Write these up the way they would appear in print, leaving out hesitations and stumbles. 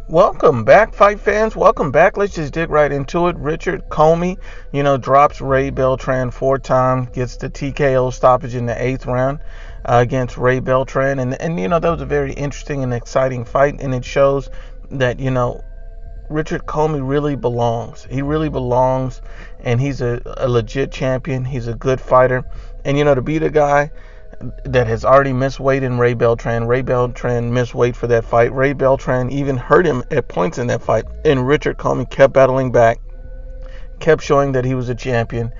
Welcome back, fight fans. Welcome back. Let's just dig right into it. Richard Commey, drops Ray Beltran 4 times, gets the TKO stoppage in the 8th round against Ray Beltran. And that was a very interesting and exciting fight. And it shows that, Richard Commey really belongs. He really belongs. And he's a legit champion. He's a good fighter. And, to beat a guy that has already missed weight in Ray Beltran. Ray Beltran missed weight for that fight. Ray Beltran even hurt him at points in that fight. And Richard Commey kept battling back, kept showing that he was a champion,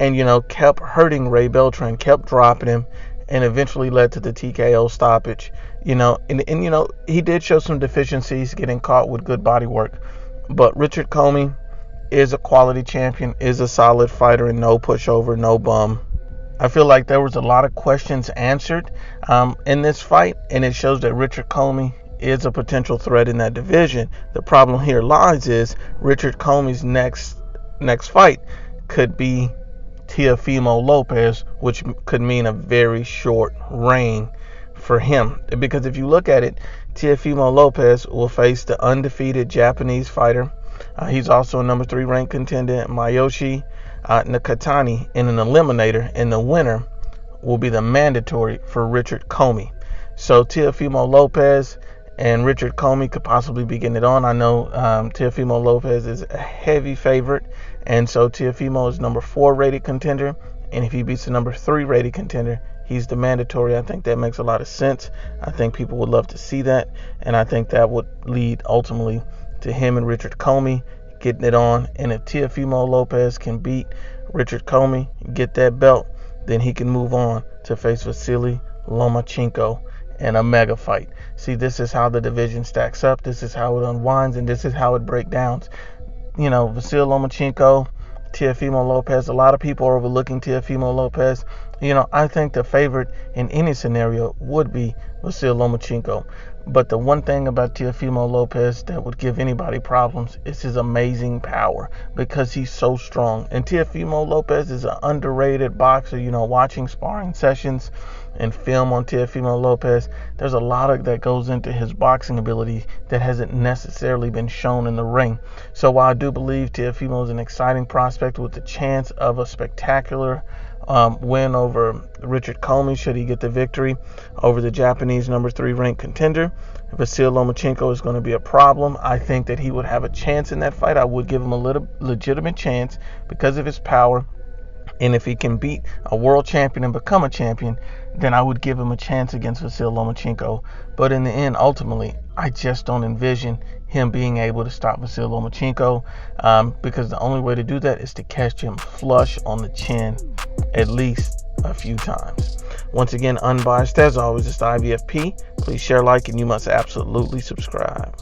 and, kept hurting Ray Beltran, kept dropping him, and eventually led to the TKO stoppage. And he did show some deficiencies, getting caught with good body work. But Richard Commey is a quality champion, is a solid fighter, and no pushover, no bum. I feel like there was a lot of questions answered in this fight, and it shows that Richard Commey is a potential threat in that division. The problem here lies is Richard Commey's next fight could be Teofimo Lopez, which could mean a very short reign for him. Because if you look at it, Teofimo Lopez will face the undefeated Japanese fighter. He's also a number 3 ranked contender, Mayoshi Nakatani, in an eliminator, and the winner will be the mandatory for Richard Commey. So Teofimo Lopez and Richard Commey could possibly be getting it on. I know Teofimo Lopez is a heavy favorite, and so Teofimo is number 4 rated contender, and if he beats the number 3 rated contender, he's the mandatory. I think that makes a lot of sense. I think people would love to see that, and I think that would lead ultimately to him and Richard Commey getting it on. And if Teofimo Lopez can beat Richard Commey, get that belt, then he can move on to face Vasily Lomachenko in a mega fight. See, this is how the division stacks up. This is how it unwinds, and this is how it breaks down. Vasily Lomachenko, Teofimo Lopez. A lot of people are overlooking Teofimo Lopez. I think the favorite in any scenario would be Vasily Lomachenko. But the one thing about Teofimo Lopez that would give anybody problems is his amazing power, because he's so strong. And Teofimo Lopez is an underrated boxer. Watching sparring sessions and film on Teofimo Lopez, there's a lot of that goes into his boxing ability that hasn't necessarily been shown in the ring. So while I do believe Teofimo is an exciting prospect with the chance of a spectacular win over Richard Commey, should he get the victory over the Japanese number 3 ranked contender, Vasily Lomachenko is going to be a problem. I think that he would have a chance in that fight. I would give him a legitimate chance because of his power. And if he can beat a world champion and become a champion, then I would give him a chance against Vasily Lomachenko. But in the end, ultimately, I just don't envision him being able to stop Vasily Lomachenko, because the only way to do that is to catch him flush on the chin at least a few times. Once again, Unbiased as always, it's the IBFP. Please share, like, and you must absolutely subscribe.